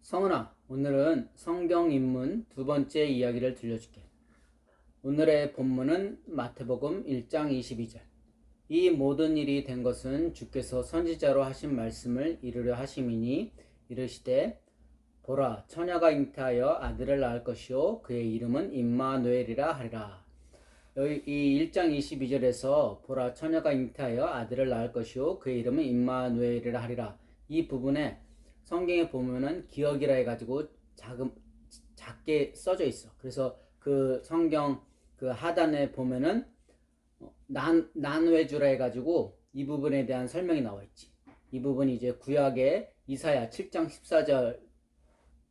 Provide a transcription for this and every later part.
성은아, 오늘은 성경 인문 두 번째 이야기를 들려줄게. 오늘의 본문은 마태복음 1장 22절. 이 모든 일이 된 것은 주께서 선지자로 하신 말씀을 이루려 하심이니 이르시되 보라, 처녀가 잉태하여 아들을 낳을 것이요 그의 이름은 임마누엘이라 하리라. 여기 이 1장 22절에서 보라, 처녀가 잉태하여 아들을 낳을 것이요 그의 이름은 임마누엘이라 하리라. 이 부분에 성경에 보면은 기억이라 해가지고 작게 써져 있어. 그래서 그 성경 그 하단에 보면은 난외주라 해가지고 이 부분에 대한 설명이 나와 있지. 이 부분이 이제 구약의 이사야 7장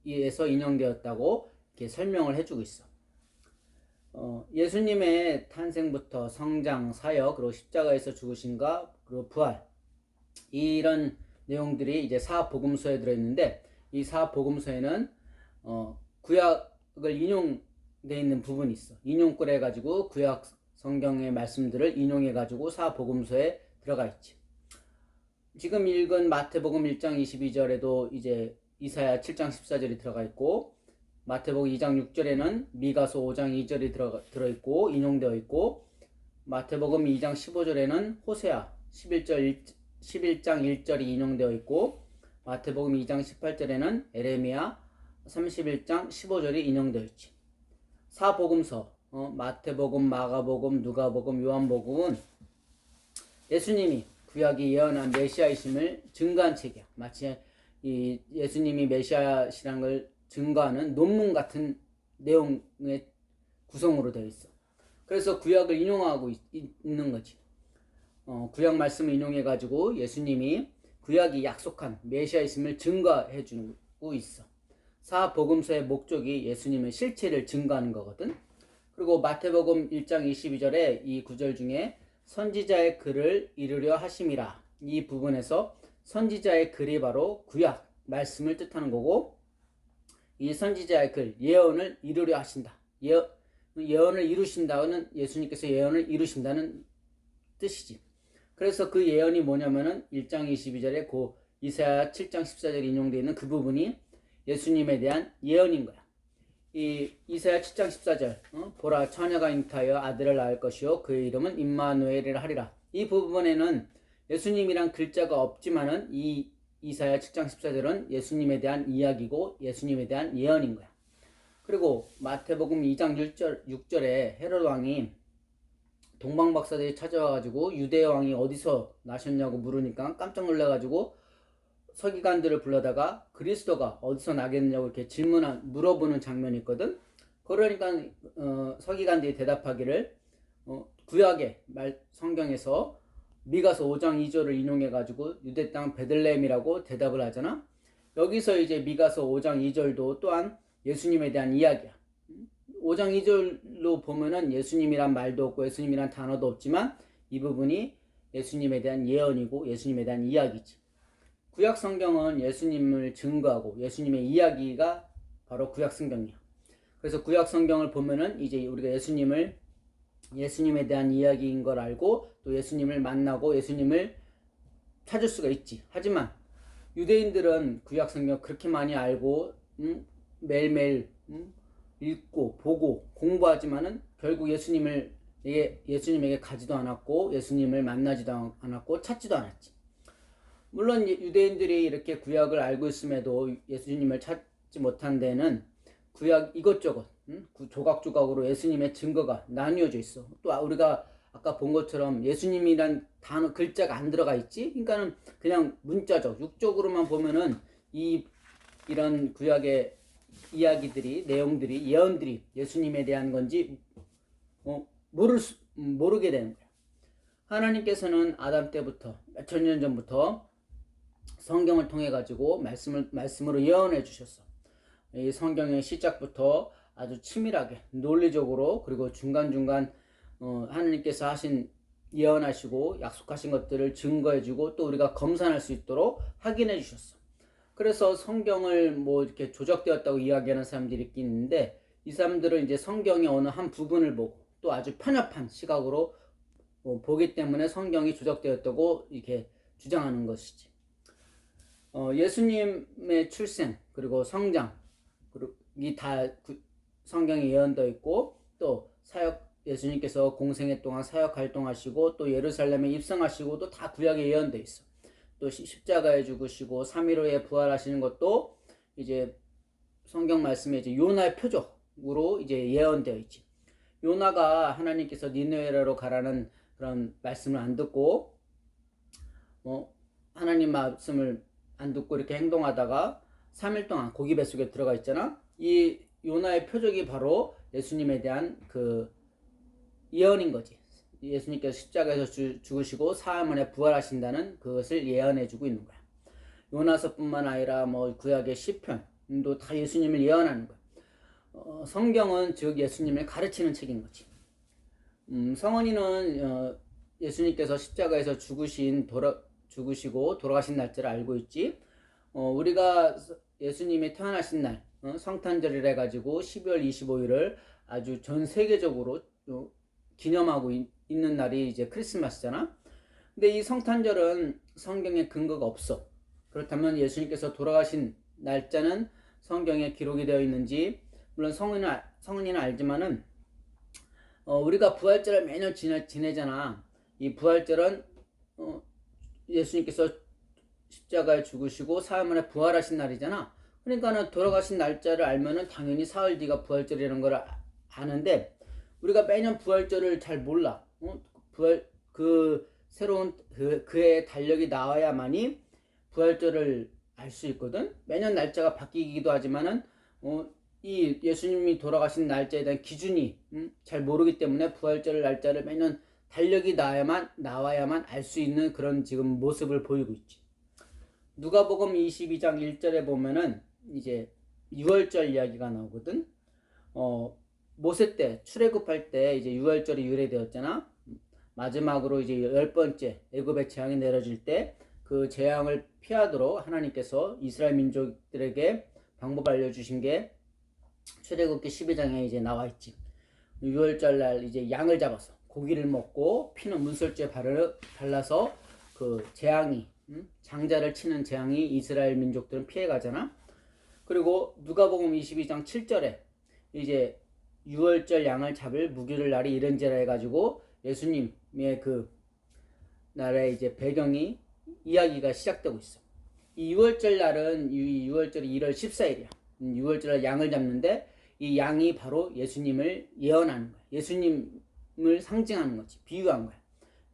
14절에서 인용되었다고 이렇게 설명을 해주고 있어. 예수님의 탄생부터 성장, 사역, 그리고 십자가에서 죽으신가, 그리고 부활, 이런 내용들이 이제 사복음서에 들어있는데, 이 사복음서에는 구약을 인용되어 있는 부분이 있어. 인용글 해가지고 구약 성경의 말씀들을 인용해가지고 사복음서에 들어가 있지. 지금 읽은 마태복음 1장 22절에도 이제 이사야 7장 14절이 들어가 있고, 마태복음 2장 6절에는 미가서 5장 2절이 들어있고 인용되어 있고, 마태복음 2장 15절에는 호세아 11장 1절이 인용되어 있고, 마태복음 2장 18절에는 에레미야 31장 15절이 인용되어 있지. 사복음서 마태복음, 마가복음, 누가복음, 요한복음은 예수님이 구약이 예언한 메시아이심을 증거한 책이야. 마치 이 예수님이 메시아시라는 걸 증거하는 논문 같은 내용의 구성으로 되어 있어. 그래서 구약을 인용하고 있는 거지. 구약 말씀을 인용해가지고 예수님이 구약이 약속한 메시아이심을 증거해주고 있어. 사복음서의 목적이 예수님의 실체를 증거하는 거거든. 그리고 마태복음 1장 22절에 이 구절 중에 선지자의 글을 이루려 하심이라, 이 부분에서 선지자의 글이 바로 구약 말씀을 뜻하는 거고, 이 선지자의 글, 예언을 이루려 하신다. 예언을 이루신다는, 예수님께서 예언을 이루신다는 뜻이지. 그래서 그 예언이 뭐냐면은 1장 22절에 그 이사야 7장 14절에 인용되어 있는 그 부분이 예수님에 대한 예언인 거야. 이 이사야 7장 14절, 보라, 처녀가 잉태하여 아들을 낳을 것이요 그의 이름은 임마누엘이라 하리라. 이 부분에는 예수님이란 글자가 없지만은 이 이사야 7장 14절은 예수님에 대한 이야기고 예수님에 대한 예언인 거야. 그리고 마태복음 2장 6절에 헤롯 왕이 동방박사들이 찾아와가지고 유대 왕이 어디서 나셨냐고 물으니까 깜짝 놀라가지고 서기관들을 불러다가 그리스도가 어디서 나겠냐고 이렇게 물어보는 장면이 있거든. 그러니까 서기관들이 대답하기를 구약의 성경에서 미가서 5장 2절을 인용해가지고 유대 땅 베들레헴이라고 대답을 하잖아. 여기서 이제 미가서 5장 2절도 또한 예수님에 대한 이야기야. 5장 2절로 보면은 예수님이란 말도 없고 예수님이란 단어도 없지만 이 부분이 예수님에 대한 예언이고 예수님에 대한 이야기지. 구약 성경은 예수님을 증거하고 예수님의 이야기가 바로 구약 성경이야. 그래서 구약 성경을 보면은 이제 우리가 예수님에 대한 이야기인 걸 알고 또 예수님을 만나고 예수님을 찾을 수가 있지. 하지만 유대인들은 구약 성경 그렇게 많이 알고 매일매일 읽고 보고 공부하지만은 결국 예수님에게 가지도 않았고 예수님을 만나지도 않았고 찾지도 않았지. 물론 유대인들이 이렇게 구약을 알고 있음에도 예수님을 찾지 못한 데는 구약 이것저것 조각조각으로 예수님의 증거가 나뉘어져 있어. 또 우리가 아까 본 것처럼 예수님이란 단어 글자가 안 들어가 있지. 그러니까는 그냥 문자적 육적으로만 보면은 이런 구약의 이야기들이, 내용들이, 예언들이 예수님에 대한 건지 모르게 되는 거야. 하나님께서는 아담 때부터 몇천 년 전부터 성경을 통해 가지고 말씀으로 예언해 주셨어. 이 성경의 시작부터 아주 치밀하게 논리적으로, 그리고 중간중간 하나님께서 예언하시고 약속하신 것들을 증거해 주고 또 우리가 검산할 수 있도록 확인해 주셨어. 그래서 성경을 이렇게 조작되었다고 이야기하는 사람들이 있는데, 이 사람들은 이제 성경의 어느 한 부분을 보고 또 아주 편협한 시각으로 보기 때문에 성경이 조작되었다고 이렇게 주장하는 것이지. 예수님의 출생 그리고 성장 그리고 이다 성경에 예언되어 있고 또 사역 예수님께서 공생애 동안 사역 활동하시고 또 예루살렘에 입성하시고도 다 구약에 예언되어 있어. 또 십자가에 죽으시고 3일 후에 부활하시는 것도 이제 성경 말씀에 이제 요나의 표적으로 이제 예언되어 있지. 요나가 하나님께서 니느웨로 가라는 그런 말씀을 안 듣고 하나님 말씀을 안 듣고 이렇게 행동하다가 3일 동안 고기 뱃속에 들어가 있잖아. 이 요나의 표적이 바로 예수님에 대한 그 예언인 거지. 예수님께서 십자가에서 죽으시고 사흘 만에 부활하신다는 그것을 예언해주고 있는 거야. 요나서뿐만 아니라 구약의 시편도 다 예수님을 예언하는 거야. 성경은 즉 예수님을 가르치는 책인 거지. 성원이는 예수님께서 십자가에서 죽으시고 돌아가신 날짜를 알고 있지. 우리가 예수님이 태어나신 날 성탄절이라 해가지고 12월 25일을 아주 전 세계적으로 기념하고 있는 날이 이제 크리스마스잖아. 근데 이 성탄절은 성경에 근거가 없어. 그렇다면 예수님께서 돌아가신 날짜는 성경에 기록이 되어 있는지, 물론 성은이는 알지만은 우리가 부활절을 매년 지내잖아. 이 부활절은 예수님께서 십자가에 죽으시고 사흘 만에 부활하신 날이잖아. 그러니까는 돌아가신 날짜를 알면은 당연히 사흘 뒤가 부활절이라는 걸 아는데, 우리가 매년 부활절을 잘 몰라. 새로운 그의 달력이 나와야만이 부활절을 알 수 있거든. 매년 날짜가 바뀌기도 하지만은 이 예수님이 돌아가신 날짜에 대한 기준이 잘 모르기 때문에 부활절 날짜를 매년 달력이 나와야만 알 수 있는 그런 지금 모습을 보이고 있지. 누가복음 22장 1절에 보면은 이제 유월절 이야기가 나오거든. 모세 때 출애굽할 때 이제 유월절이 유래되었잖아. 마지막으로 이제 10번째 애굽의 재앙이 내려질 때 그 재앙을 피하도록 하나님께서 이스라엘 민족들에게 방법 알려주신 게 출애굽기 12장에 이제 나와 있지. 유월절 날 이제 양을 잡아서 고기를 먹고 피는 문설주에 발라서 그 재앙이 장자를 치는 재앙이 이스라엘 민족들은 피해가잖아. 그리고 누가복음 22장 7절에 이제 유월절 양을 잡을 무교절 날이 이른지라 해가지고 예수님의 그 날의 이제 배경이 이야기가 시작되고 있어. 이 유월절 날은 유월절이 1월 14일이야. 유월절 날 양을 잡는데 이 양이 바로 예수님을 예언하는 거야. 예수님을 상징하는 거지. 비유한 거야.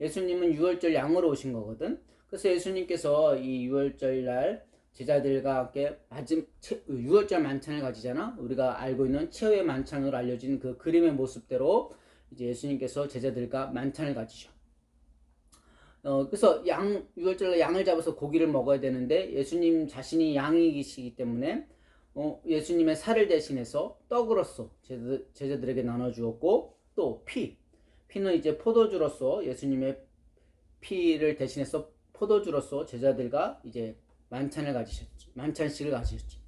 예수님은 유월절 양으로 오신 거거든. 그래서 예수님께서 이 유월절 날 제자들과 함께 유월절 만찬을 가지잖아. 우리가 알고 있는 최후의 만찬으로 알려진 그 그림의 모습대로 이제 예수님께서 제자들과 만찬을 가지죠. 그래서 유월절 날 양을 잡아서 고기를 먹어야 되는데 예수님 자신이 양이시기 때문에 예수님의 살을 대신해서 떡으로서 제자들에게 나눠주었고, 또 피는 이제 포도주로서 예수님의 피를 대신해서 포도주로서 제자들과 이제 만찬식을 가지셨지.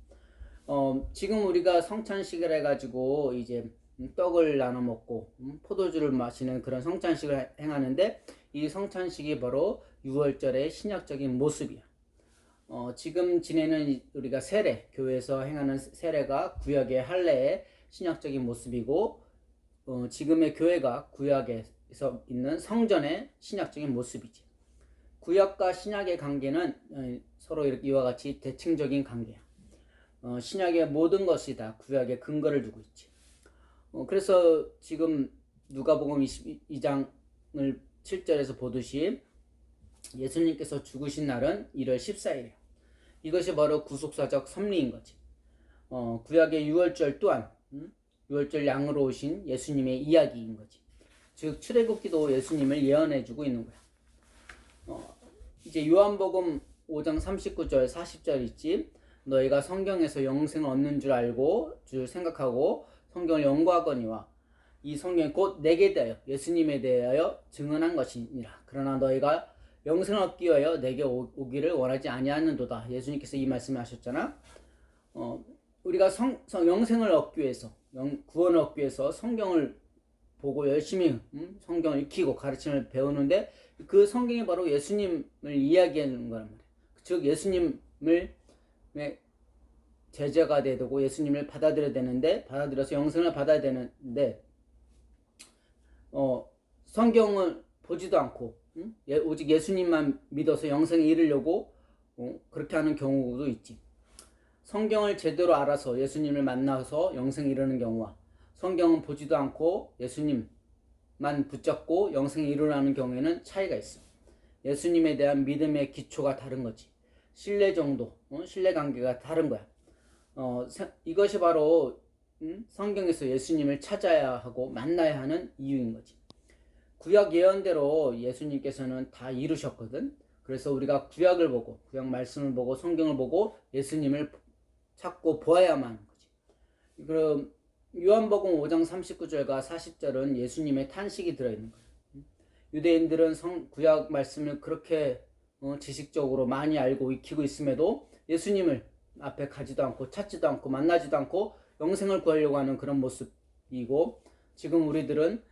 지금 우리가 성찬식을 해가지고 이제 떡을 나눠 먹고 포도주를 마시는 그런 성찬식을 행하는데, 이 성찬식이 바로 유월절의 신약적인 모습이야. 지금 지내는 우리가 세례, 교회에서 행하는 세례가 구약의 할례의 신약적인 모습이고, 지금의 교회가 구약에서 있는 성전의 신약적인 모습이지. 구약과 신약의 관계는 서로 이와 같이 대칭적인 관계야. 신약의 모든 것이 다 구약의 근거를 두고 있지. 그래서 지금 누가복음 22장을 7절에서 보듯이 예수님께서 죽으신 날은 1월 14일이에요. 이것이 바로 구속사적 섭리인 거지. 구약의 유월절 또한 유월절 양으로 오신 예수님의 이야기인 거지. 즉 출애굽기도 예수님을 예언해주고 있는 거야. 이제 요한복음 5장 39절 40절 있지. 너희가 성경에서 영생을 얻는 줄 생각하고 성경을 연구하거니와 이 성경이 곧 내게 대하여 예수님에 대하여 증언한 것이니라. 그러나 너희가 영생을 얻기 위하여 내게 오기를 원하지 아니하는도다. 예수님께서 이 말씀을 하셨잖아. 우리가 영생을 얻기 위해서, 구원을 얻기 위해서 성경을 보고 열심히 성경을 익히고 가르침을 배우는데, 그 성경이 바로 예수님을 이야기하는 거란 말이야. 즉 예수님을 제자가 되고 예수님을 받아들여야 되는데, 받아들여서 영생을 받아야 되는데, 성경을 보지도 않고 오직 예수님만 믿어서 영생에 이르려고 그렇게 하는 경우도 있지. 성경을 제대로 알아서 예수님을 만나서 영생에 이르는 경우와 성경은 보지도 않고 예수님만 붙잡고 영생에 이르는 경우에는 차이가 있어. 예수님에 대한 믿음의 기초가 다른 거지. 신뢰 정도, 신뢰관계가 다른 거야. 이것이 바로 성경에서 예수님을 찾아야 하고 만나야 하는 이유인 거지. 구약 예언대로 예수님께서는 다 이루셨거든. 그래서 우리가 구약을 보고, 구약 말씀을 보고, 성경을 보고 예수님을 찾고 보아야만 하는 거지. 그럼 요한복음 5장 39절과 40절은 예수님의 탄식이 들어있는 거예요. 유대인들은 구약 말씀을 그렇게 지식적으로 많이 알고 익히고 있음에도 예수님을 앞에 가지도 않고 찾지도 않고 만나지도 않고 영생을 구하려고 하는 그런 모습이고, 지금 우리들은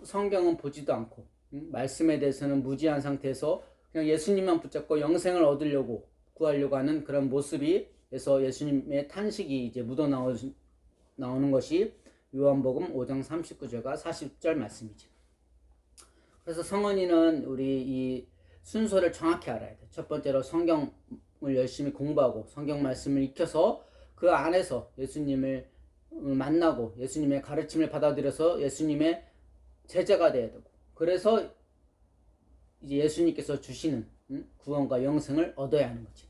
성경은 보지도 않고 말씀에 대해서는 무지한 상태에서 그냥 예수님만 붙잡고 영생을 얻으려고 구하려고 하는 그런 모습이에서 예수님의 탄식이 이제 묻어 나오는 것이 요한복음 5장 39절과 40절 말씀이죠. 그래서 성원이는 우리 이 순서를 정확히 알아야 돼. 첫 번째로 성경을 열심히 공부하고 성경 말씀을 익혀서 그 안에서 예수님을 만나고 예수님의 가르침을 받아들여서 예수님의 제자가 돼야 되고, 그래서 이제 예수님께서 주시는 구원과 영생을 얻어야 하는 거지.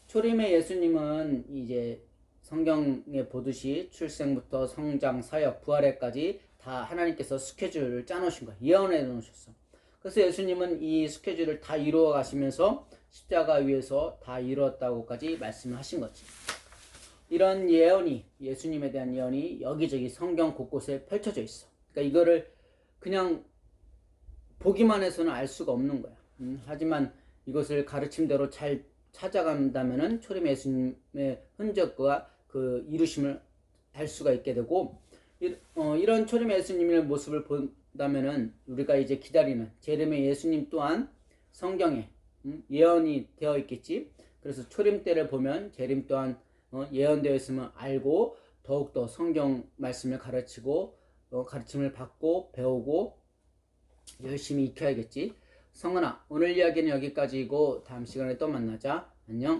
초림의 예수님은 이제 성경에 보듯이 출생부터 성장, 사역, 부활에까지 다 하나님께서 스케줄을 짜놓으신 거야. 예언해 놓으셨어. 그래서 예수님은 이 스케줄을 다 이루어 가시면서 십자가 위에서 다 이루었다고까지 말씀을 하신 거지. 이런 예언이, 예수님에 대한 예언이 여기저기 성경 곳곳에 펼쳐져 있어. 그러니까 이거를 그냥 보기만 해서는 알 수가 없는 거야. 하지만 이것을 가르침대로 잘 찾아간다면은 초림 예수님의 흔적과 그 이루심을 알 수가 있게 되고, 이런 초림 예수님의 모습을 본다면은 우리가 이제 기다리는 재림의 예수님 또한 성경에 예언이 되어 있겠지. 그래서 초림 때를 보면 재림 또한 예언되어 있으면 알고 더욱더 성경 말씀을 가르치고 가르침을 받고 배우고 열심히 익혀야겠지. 성은아, 오늘 이야기는 여기까지이고 다음 시간에 또 만나자. 안녕.